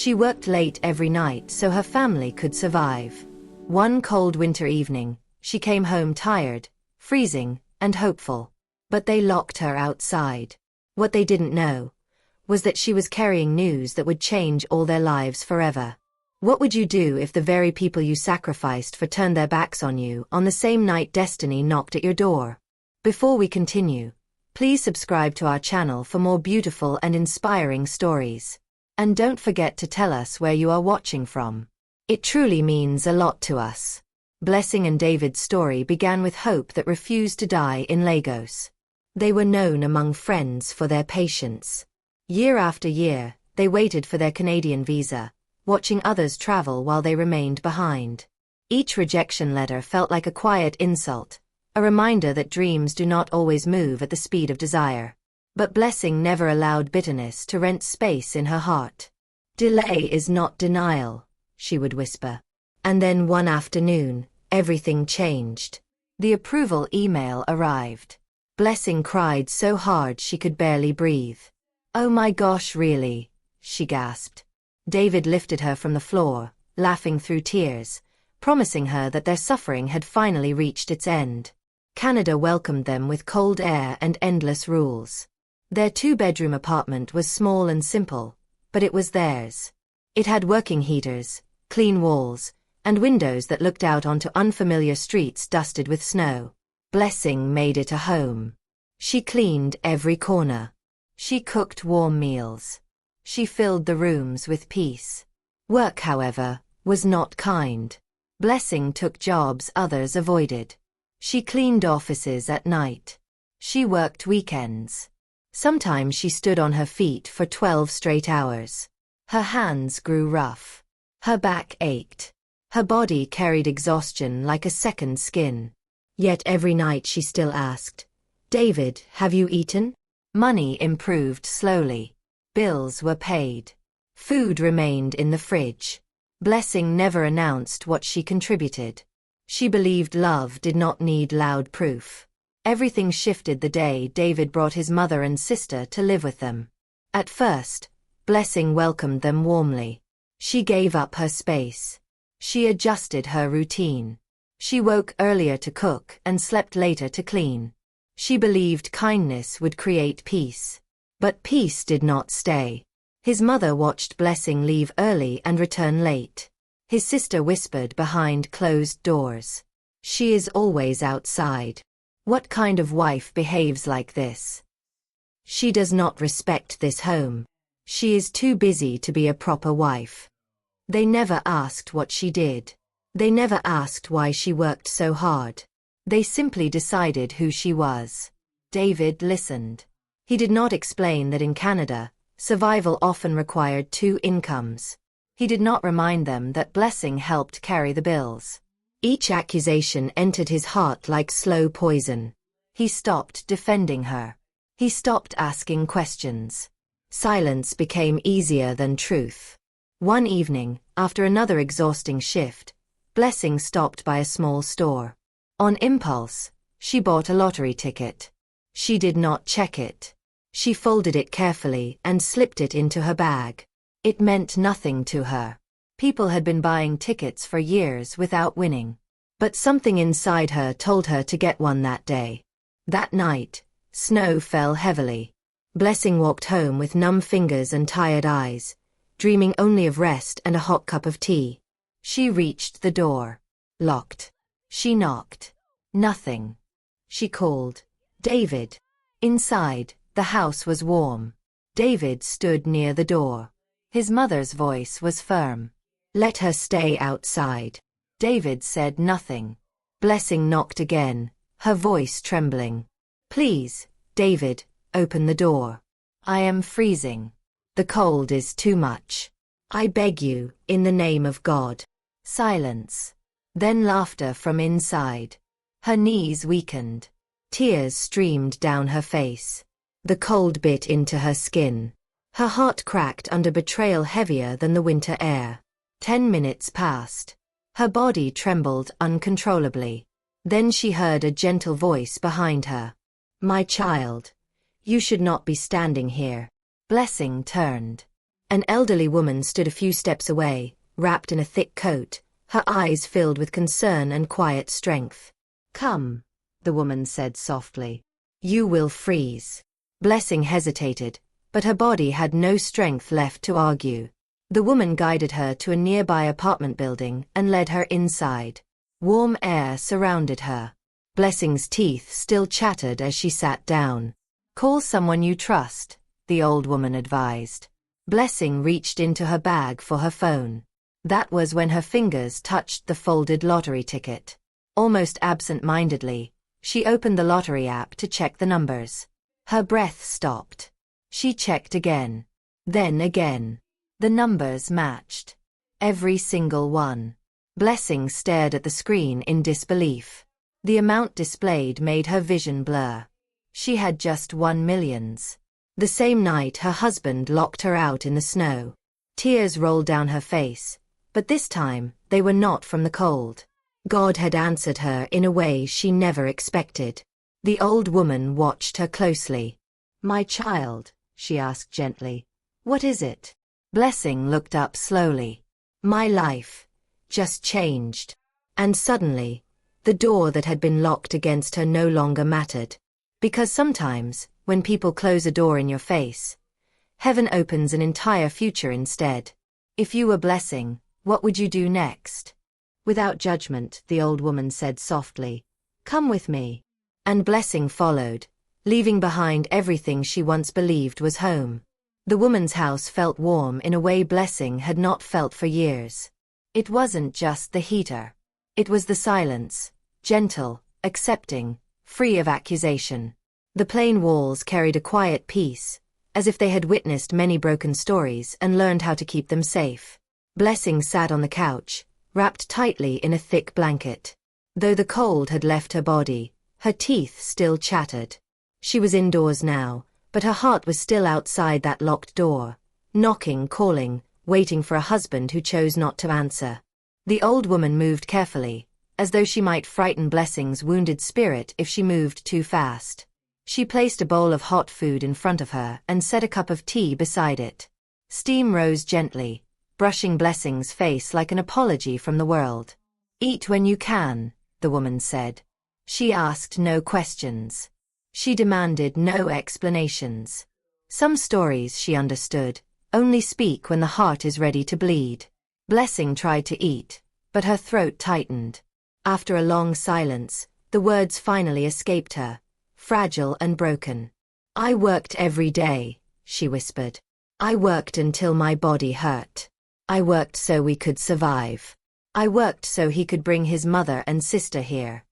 She worked late every night so her family could survive. One cold winter evening, she came home tired, freezing, and hopeful. But they locked her outside. What they didn't know was that she was carrying news that would change all their lives forever. What would you do if the very people you sacrificed for turned their backs on you on the same night destiny knocked at your door? Before we continue, please subscribe to our channel for more beautiful and inspiring stories. And don't forget to tell us where you are watching from. It truly means a lot to us. Blessing and David's story began with hope that refused to die in Lagos. They were known among friends for their patience. Year after year, they waited for their Canadian visa, watching others travel while they remained behind. Each rejection letter felt like a quiet insult, a reminder that dreams do not always move at the speed of desire. But Blessing never allowed bitterness to rent space in her heart. "Delay is not denial," she would whisper. And then one afternoon, everything changed. The approval email arrived. Blessing cried so hard she could barely breathe. "Oh my gosh, really?" she gasped. David lifted her from the floor, laughing through tears, promising her that their suffering had finally reached its end. Canada welcomed them with cold air and endless rules. Their two-bedroom apartment was small and simple, but it was theirs. It had working heaters, clean walls, and windows that looked out onto unfamiliar streets dusted with snow. Blessing made it a home. She cleaned every corner. She cooked warm meals. She filled the rooms with peace. Work, however, was not kind. Blessing took jobs others avoided. She cleaned offices at night. She worked weekends. Sometimes she stood on her feet for 12 straight hours. Her hands grew rough. Her back ached. Her body carried exhaustion like a second skin. Yet every night she still asked, "David, have you eaten?" Money improved slowly. Bills were paid. Food remained in the fridge. Blessing never announced what she contributed. She believed love did not need loud proof. Everything shifted the day David brought his mother and sister to live with them. At first, Blessing welcomed them warmly. She gave up her space. She adjusted her routine. She woke earlier to cook and slept later to clean. She believed kindness would create peace. But peace did not stay. His mother watched Blessing leave early and return late. His sister whispered behind closed doors, "She is always outside. What kind of wife behaves like this? She does not respect this home. She is too busy to be a proper wife." They never asked what she did. They never asked why she worked so hard. They simply decided who she was. David listened. He did not explain that in Canada, survival often required two incomes. He did not remind them that Blessing helped carry the bills. Each accusation entered his heart like slow poison. He stopped defending her. He stopped asking questions. Silence became easier than truth. One evening, after another exhausting shift, Blessing stopped by a small store. On impulse, she bought a lottery ticket. She did not check it. She folded it carefully and slipped it into her bag. It meant nothing to her. People had been buying tickets for years without winning. But something inside her told her to get one that day. That night, snow fell heavily. Blessing walked home with numb fingers and tired eyes, dreaming only of rest and a hot cup of tea. She reached the door. Locked. She knocked. Nothing. She called, "David." Inside, the house was warm. David stood near the door. His mother's voice was firm. "Let her stay outside." David said nothing. Blessing knocked again, her voice trembling. "Please, David, open the door. I am freezing. The cold is too much. I beg you, in the name of God." Silence. Then laughter from inside. Her knees weakened. Tears streamed down her face. The cold bit into her skin. Her heart cracked under betrayal heavier than the winter air. 10 minutes passed. Her body trembled uncontrollably. Then she heard a gentle voice behind her. "My child, you should not be standing here." Blessing turned. An elderly woman stood a few steps away, wrapped in a thick coat, her eyes filled with concern and quiet strength. "Come," the woman said softly. "You will freeze." Blessing hesitated, but her body had no strength left to argue. The woman guided her to a nearby apartment building and led her inside. Warm air surrounded her. Blessing's teeth still chattered as she sat down. "Call someone you trust," the old woman advised. Blessing reached into her bag for her phone. That was when her fingers touched the folded lottery ticket. Almost absent-mindedly, she opened the lottery app to check the numbers. Her breath stopped. She checked again. Then again. The numbers matched. Every single one. Blessing stared at the screen in disbelief. The amount displayed made her vision blur. She had just won millions. The same night her husband locked her out in the snow. Tears rolled down her face, but this time they were not from the cold. God had answered her in a way she never expected. The old woman watched her closely. "My child," she asked gently, "what is it?" Blessing looked up slowly. "My life just changed." And suddenly, the door that had been locked against her no longer mattered. Because sometimes, when people close a door in your face, heaven opens an entire future instead. If you were Blessing, what would you do next? Without judgment, the old woman said softly, "Come with me." And Blessing followed, leaving behind everything she once believed was home. The woman's house felt warm in a way Blessing had not felt for years. It wasn't just the heater. It was the silence, gentle, accepting, free of accusation. The plain walls carried a quiet peace, as if they had witnessed many broken stories and learned how to keep them safe. Blessing sat on the couch, wrapped tightly in a thick blanket. Though the cold had left her body, her teeth still chattered. She was indoors now, but her heart was still outside that locked door, knocking, calling, waiting for a husband who chose not to answer. The old woman moved carefully, as though she might frighten Blessing's wounded spirit if she moved too fast. She placed a bowl of hot food in front of her and set a cup of tea beside it. Steam rose gently, brushing Blessing's face like an apology from the world. "Eat when you can," the woman said. She asked no questions. She demanded no explanations. Some stories, she understood, only speak when the heart is ready to bleed. Blessing tried to eat, but her throat tightened. After a long silence, the words finally escaped her, fragile and broken. "I worked every day," she whispered. "I worked until my body hurt. I worked so we could survive. I worked so he could bring his mother and sister here."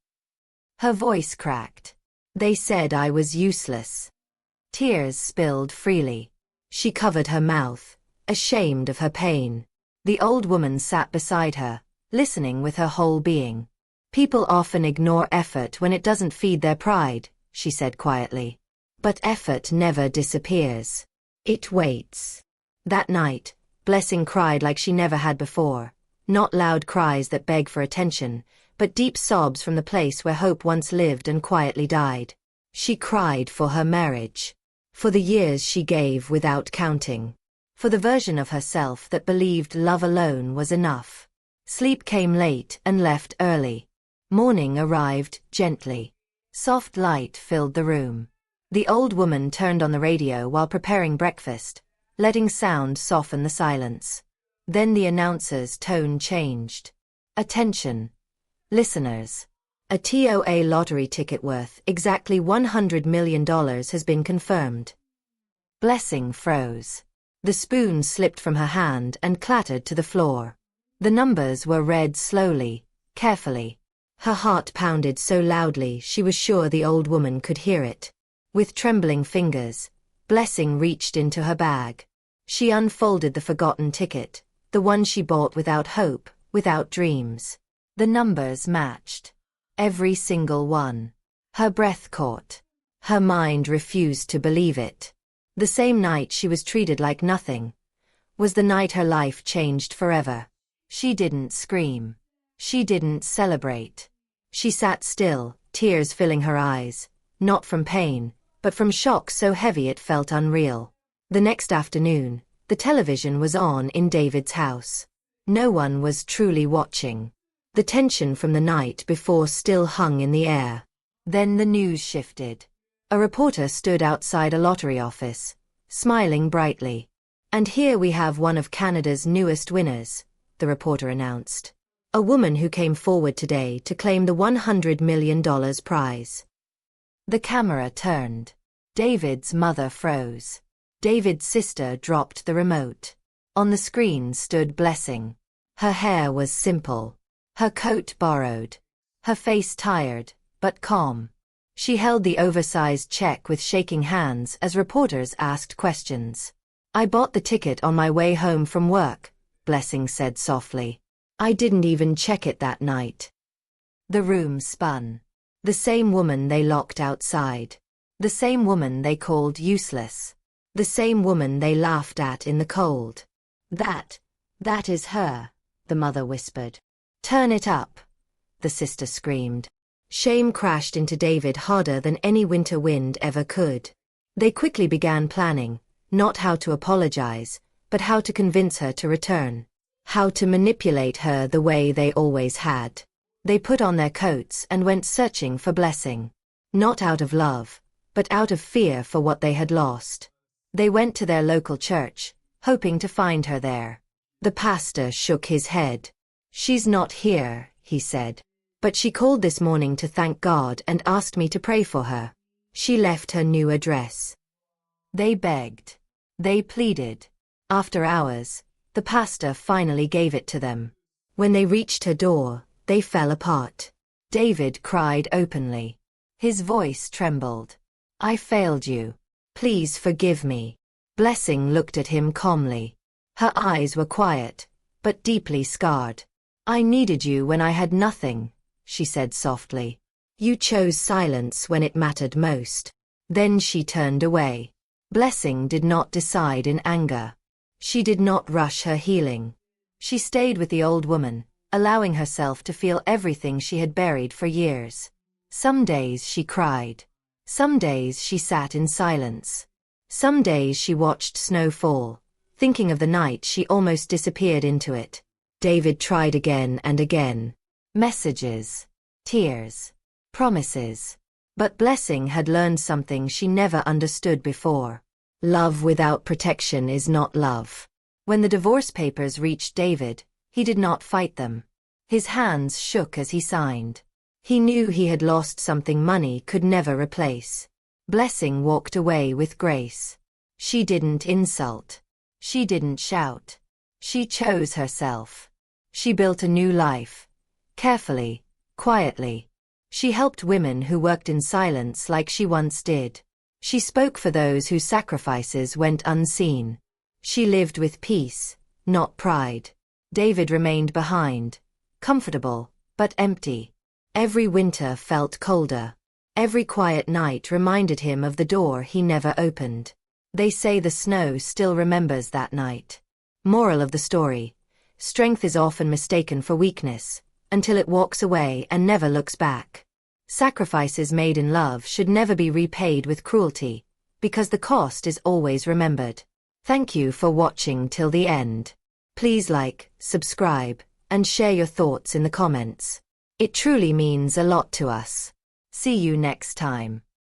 Her voice cracked. "They said I was useless." Tears spilled freely. She covered her mouth, ashamed of her pain. The old woman sat beside her, listening with her whole being. "People often ignore effort when it doesn't feed their pride," she said quietly. "But effort never disappears. It waits." That night, Blessing cried like she never had before. Not loud cries that beg for attention, but deep sobs from the place where hope once lived and quietly died. She cried for her marriage. For the years she gave without counting. For the version of herself that believed love alone was enough. Sleep came late and left early. Morning arrived gently. Soft light filled the room. The old woman turned on the radio while preparing breakfast, letting sound soften the silence. Then the announcer's tone changed. "Attention, listeners. A TOA lottery ticket worth exactly $100 million has been confirmed." Blessing froze. The spoon slipped from her hand and clattered to the floor. The numbers were read slowly, carefully. Her heart pounded so loudly she was sure the old woman could hear it. With trembling fingers, Blessing reached into her bag. She unfolded the forgotten ticket, the one she bought without hope, without dreams. The numbers matched. Every single one. Her breath caught. Her mind refused to believe it. The same night she was treated like nothing was the night her life changed forever. She didn't scream. She didn't celebrate. She sat still, tears filling her eyes, not from pain, but from shock so heavy it felt unreal. The next afternoon, The television was on in David's house. No one was truly watching. The tension from the night before still hung in the air. Then the news shifted. A reporter stood outside a lottery office, smiling brightly. "And here we have one of Canada's newest winners," the reporter announced. "A woman who came forward today to claim the $100 million prize." The camera turned. David's mother froze. David's sister dropped the remote. On the screen stood Blessing. Her hair was simple. Her coat borrowed. Her face tired, but calm. She held the oversized check with shaking hands as reporters asked questions. "I bought the ticket on my way home from work," Blessing said softly. "I didn't even check it that night." The room spun. The same woman they locked outside. The same woman they called useless. The same woman they laughed at in the cold. That is her," the mother whispered. "Turn it up," the sister screamed. Shame crashed into David harder than any winter wind ever could. They quickly began planning, not how to apologize, but how to convince her to return. How to manipulate her the way they always had. They put on their coats and went searching for Blessing. Not out of love, but out of fear for what they had lost. They went to their local church, hoping to find her there. The pastor shook his head. "She's not here," he said. "But she called this morning to thank God and asked me to pray for her. She left her new address." They begged. They pleaded. After hours, the pastor finally gave it to them. When they reached her door, they fell apart. David cried openly. His voice trembled. "I failed you. Please forgive me." Blessing looked at him calmly. Her eyes were quiet, but deeply scarred. "I needed you when I had nothing," she said softly. "You chose silence when it mattered most." Then she turned away. Blessing did not decide in anger. She did not rush her healing. She stayed with the old woman, allowing herself to feel everything she had buried for years. Some days she cried. Some days she sat in silence. Some days she watched snow fall, thinking of the night she almost disappeared into it. David tried again and again. Messages. Tears. Promises. But Blessing had learned something she never understood before. Love without protection is not love. When the divorce papers reached David, he did not fight them. His hands shook as he signed. He knew he had lost something money could never replace. Blessing walked away with grace. She didn't insult. She didn't shout. She chose herself. She built a new life. Carefully, quietly. She helped women who worked in silence like she once did. She spoke for those whose sacrifices went unseen. She lived with peace, not pride. David remained behind, comfortable, but empty. Every winter felt colder. Every quiet night reminded him of the door he never opened. They say the snow still remembers that night. Moral of the story: strength is often mistaken for weakness, until it walks away and never looks back. Sacrifices made in love should never be repaid with cruelty, because the cost is always remembered. Thank you for watching till the end. Please like, subscribe, and share your thoughts in the comments. It truly means a lot to us. See you next time.